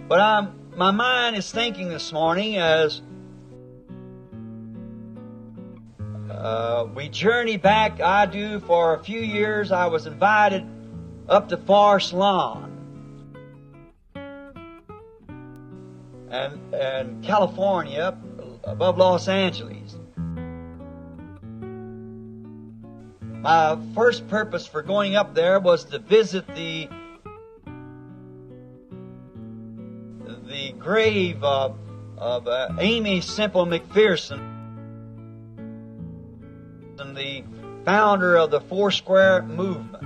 But my mind is thinking this morning as we journey back. I do for a few years. I was invited up to Forest Lawn and California, up above Los Angeles. My first purpose for going up there was to visit the grave of Amy Semple McPherson, the founder of the Foursquare movement.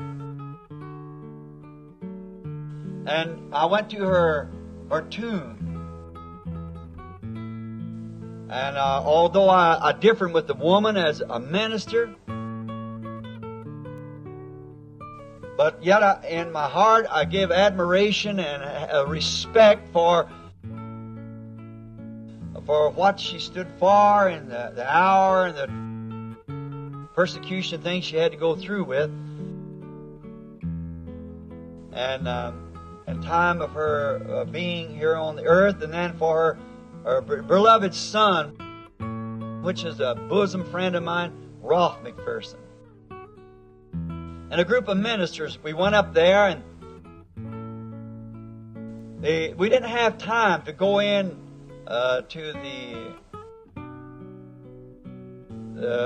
And I went to her tomb. And although I differed with the woman as a minister, but yet in my heart I give admiration and respect for what she stood for in the hour and the persecution things she had to go through with, and time of her being here on the earth, and then for her beloved son, which is a bosom friend of mine, Rolf McPherson. And a group of ministers, we went up there, and we didn't have time to go in to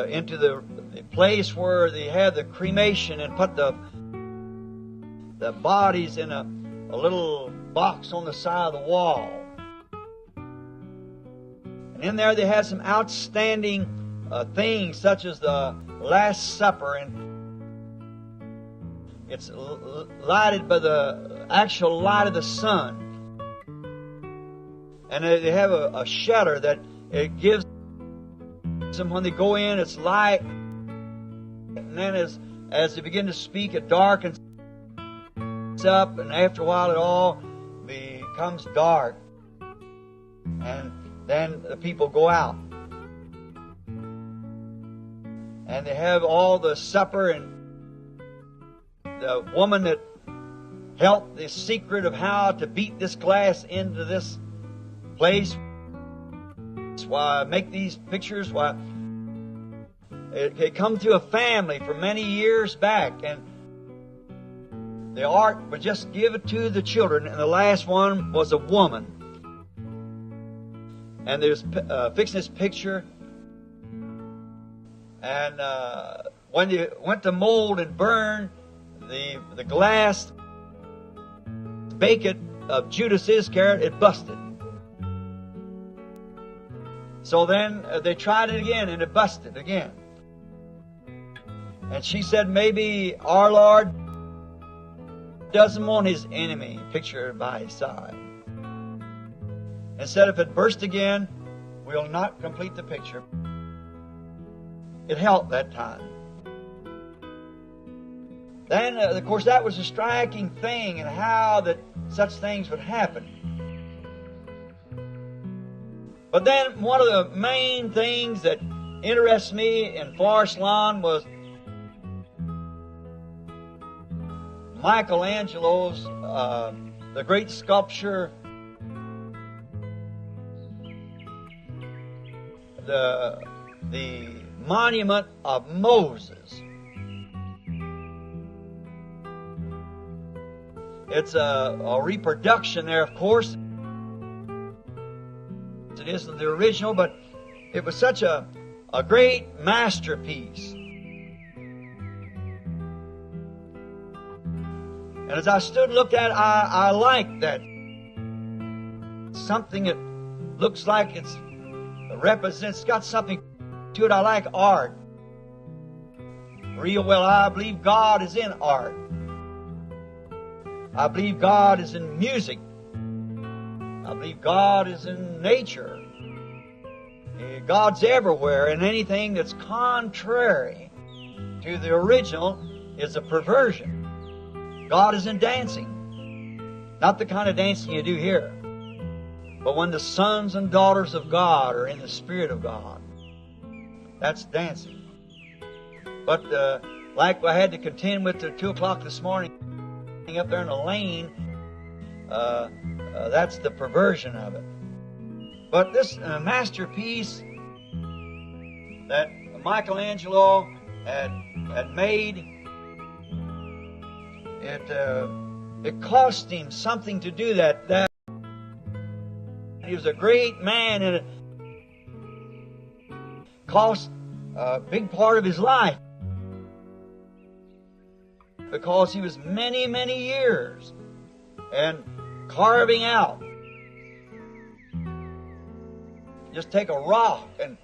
into the place where they have the cremation and put the bodies in a little box on the side of the wall. And in there they had some outstanding things, such as the Last Supper, and it's lighted by the actual light of the sun. And they have a shutter that it gives them when they go in, it's light. And then as they begin to speak, it darkens up, and after a while it all becomes dark. And then the people go out. And they have all the supper, and the woman that helped the secret of how to beat this glass into this place, why make these pictures, why it come to a family for many years back, and the art would just give it to the children, and the last one was a woman, and there's fixing this picture, and when they went to mold and burn the glass, bake it of Judas Iscariot, it busted. So then they tried it again, and it busted again. And she said, maybe our Lord doesn't want His enemy pictured by His side. And said, if it burst again, we'll not complete the picture. It helped that time. Then, of course, that was a striking thing, and how that such things would happen. But then one of the main things that interests me in Forest Lawn was Michelangelo's, the great sculpture, the monument of Moses. It's a reproduction there, of course. It isn't the original, but it was such a great masterpiece. And as I stood and looked at it, I liked that. Something that looks like it represents, got something to it. I like art real well. I believe God is in art. I believe God is in music. I believe God is in nature. God's everywhere, and anything that's contrary to the original is a perversion. God is in dancing. Not the kind of dancing you do here, but when the sons and daughters of God are in the Spirit of God, that's dancing. But like I had to contend with at 2 o'clock this morning, up there in the lane, That's the perversion of it. But this masterpiece that Michelangelo had made, it cost him something to do that. He was a great man, and it cost a big part of his life, because he was many, many years and carving out. Just take a rock and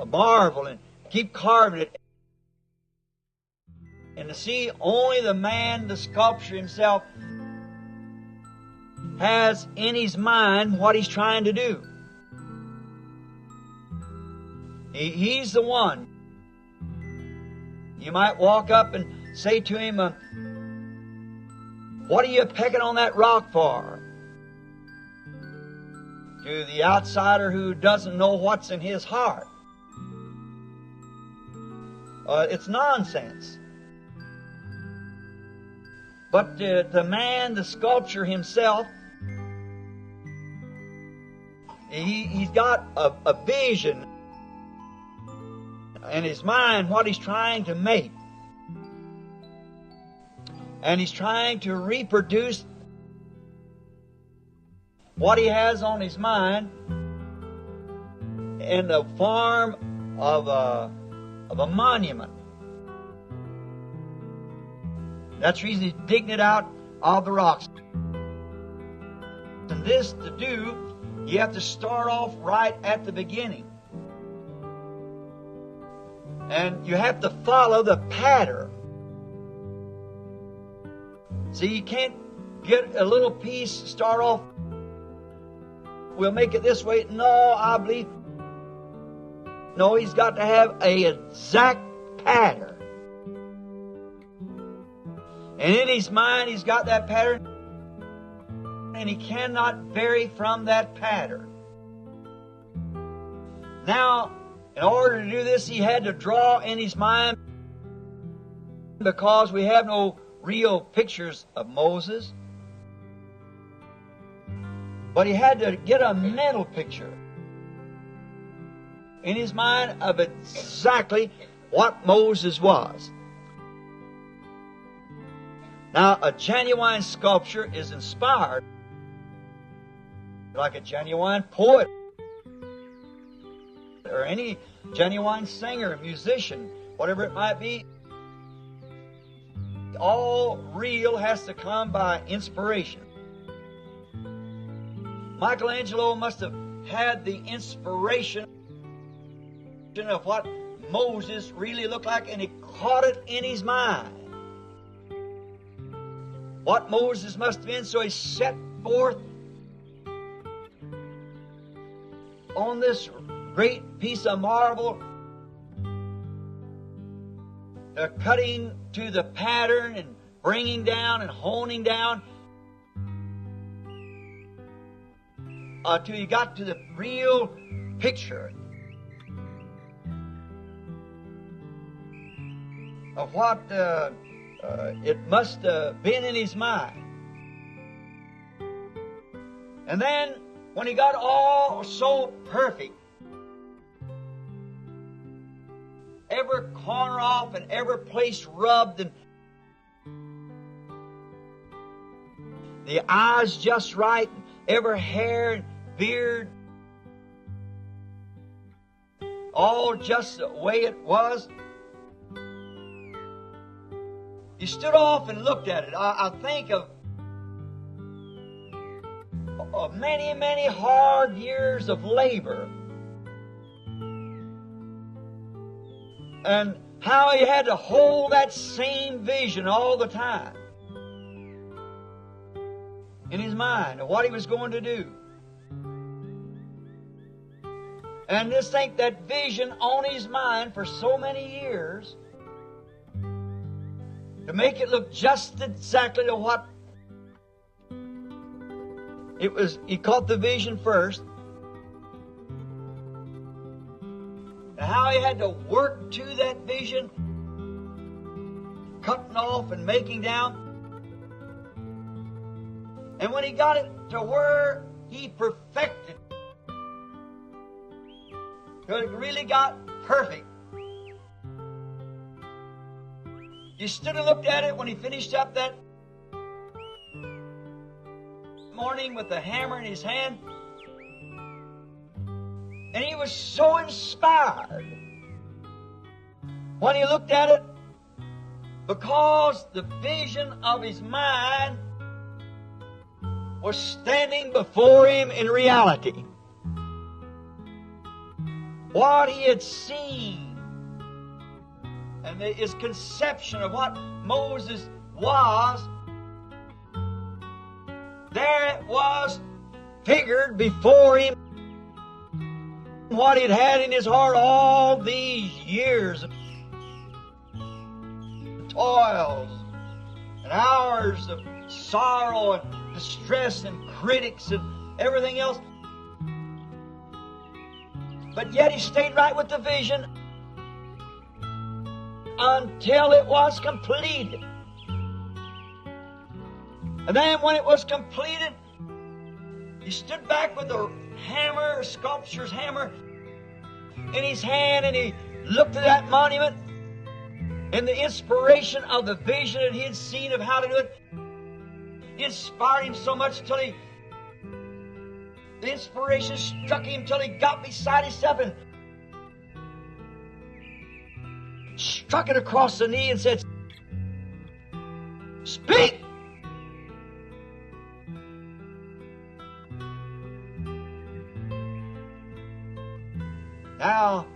a marble and keep carving it. And to see only the man, the sculptor himself, has in his mind what he's trying to do. He's the one. You might walk up and say to him, what are you pecking on that rock for? To the outsider who doesn't know what's in his heart, it's nonsense. But the man, the sculptor himself, he's got a vision in his mind, what he's trying to make. And he's trying to reproduce what he has on his mind in the form of a monument. That's the reason he's digging it out of the rocks. And this to do, you have to start off right at the beginning. And you have to follow the pattern. See, you can't get a little piece, start off, we'll make it this way. No, I believe. No, he's got to have an exact pattern. And in his mind, he's got that pattern, and he cannot vary from that pattern. Now, in order to do this, he had to draw in his mind, because we have no real pictures of Moses. But he had to get a mental picture in his mind of exactly what Moses was. Now, a genuine sculpture is inspired like a genuine poet or any genuine singer, musician, whatever it might be. All real has to come by inspiration. Michelangelo must have had the inspiration of what Moses really looked like, and he caught it in his mind. What Moses must have been, so he set forth on this great piece of marble, cutting to the pattern and bringing down and honing down till you got to the real picture of what it must have been in his mind. And then when he got all so perfect, every corner off and every place rubbed, and the eyes just right, every hair and beard all just the way it was. You stood off and looked at it. I think of many, many hard years of labor, and how he had to hold that same vision all the time in his mind of what he was going to do. And just think that vision on his mind for so many years, to make it look just exactly to what it was. He caught the vision first, and how he had to work to that vision, cutting off and making down, And when he got it to where he perfected, till it really got perfect, he stood and looked at it when he finished up that morning with the hammer in his hand. And he was so inspired when he looked at it, because the vision of his mind was standing before him in reality. What he had seen and his conception of what Moses was, there it was figured before him. What he'd had in his heart all these years of toils and hours of sorrow and distress and critics and everything else. But yet he stayed right with the vision until it was completed. And then when it was completed, he stood back with the hammer, sculpture's hammer, in his hand, and he looked at that monument, and the inspiration of the vision that he had seen of how to do it inspired him so much till the inspiration struck him till he got beside himself and struck it across the knee and said, "Speak!" Now,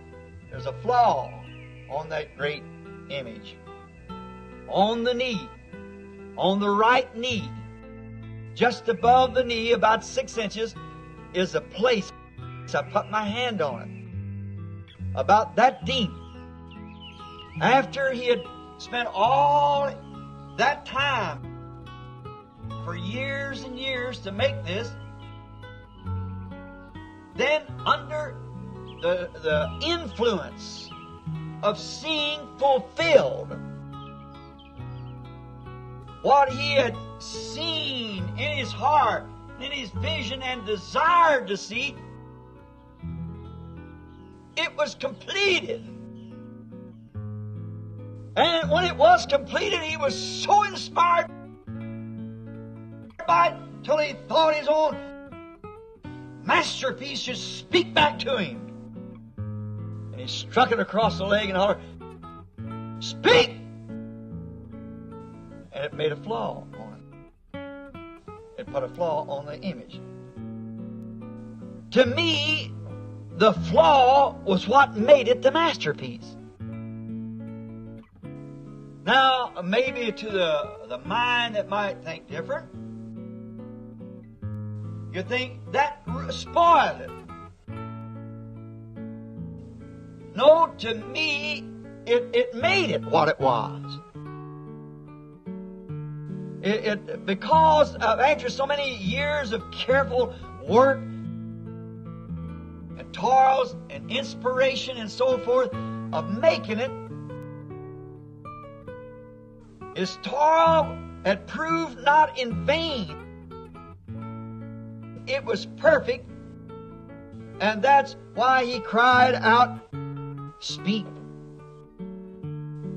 there's a flaw on that great image. On the knee, on the right knee, just above the knee, about 6 inches, is a place. I put my hand on it. About that deep. After he had spent all that time, for years and years to make this, then under the influence of seeing fulfilled what he had seen in his heart, in his vision, and desired to see, it was completed. And when it was completed, he was so inspired by it till he thought his own masterpiece should speak back to him. And he struck it across the leg and hollered, "Speak!" And it made a flaw on it. It put a flaw on the image. To me, the flaw was what made it the masterpiece. Now, maybe to the mind that might think different, you think that spoiled it. No, to me, it made it what it was. Because of after so many years of careful work and toils and inspiration and so forth of making it, his toil had proved not in vain. It was perfect, and that's why he cried out, "Speak."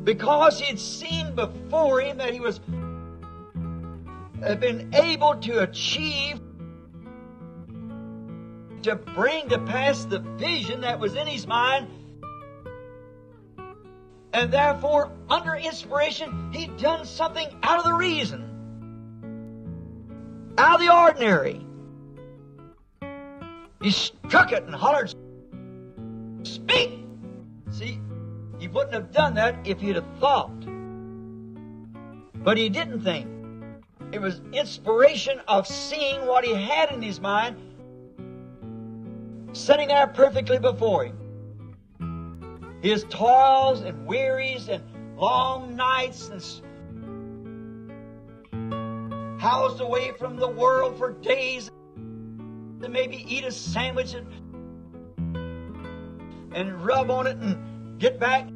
Because he had seen before him that he had been able to achieve, to bring to pass the vision that was in his mind. And therefore, under inspiration, he'd done something out of the reason, out of the ordinary. He struck it and hollered, "Speak!" See, he wouldn't have done that if he'd have thought. But he didn't think. It was inspiration of seeing what he had in his mind, sitting there perfectly before him. His toils and wearies and long nights and housed away from the world for days, to maybe eat a sandwich and rub on it and get back.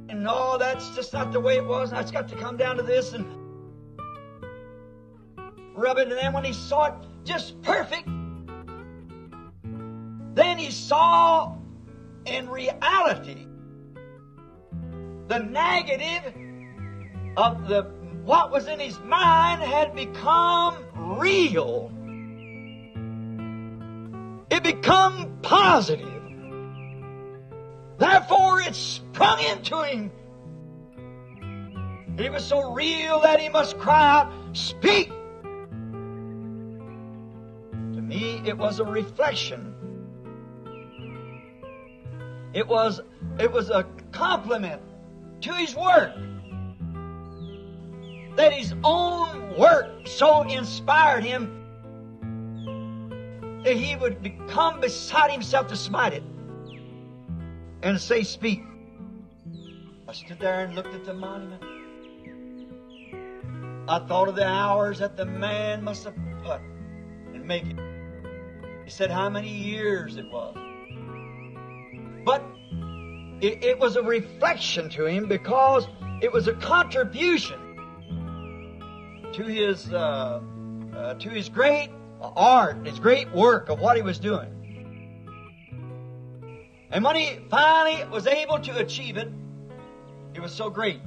And no, that's just not the way it was. It's got to come down to this. And rubbing, and then when he saw it just perfect, then he saw in reality the negative of what was in his mind had become real. It become positive. Therefore it sprung into him. It was so real that he must cry out, "Speak!" To me, it was a reflection. It was a compliment to his work. That his own work so inspired him that he would come beside himself to smite it and say, "Speak." I stood there and looked at the monument. I thought of the hours that the man must have put in making it. He said how many years it was. But it was a reflection to him because it was a contribution to his great art, his great work of what he was doing. And when he finally was able to achieve it, it was so great.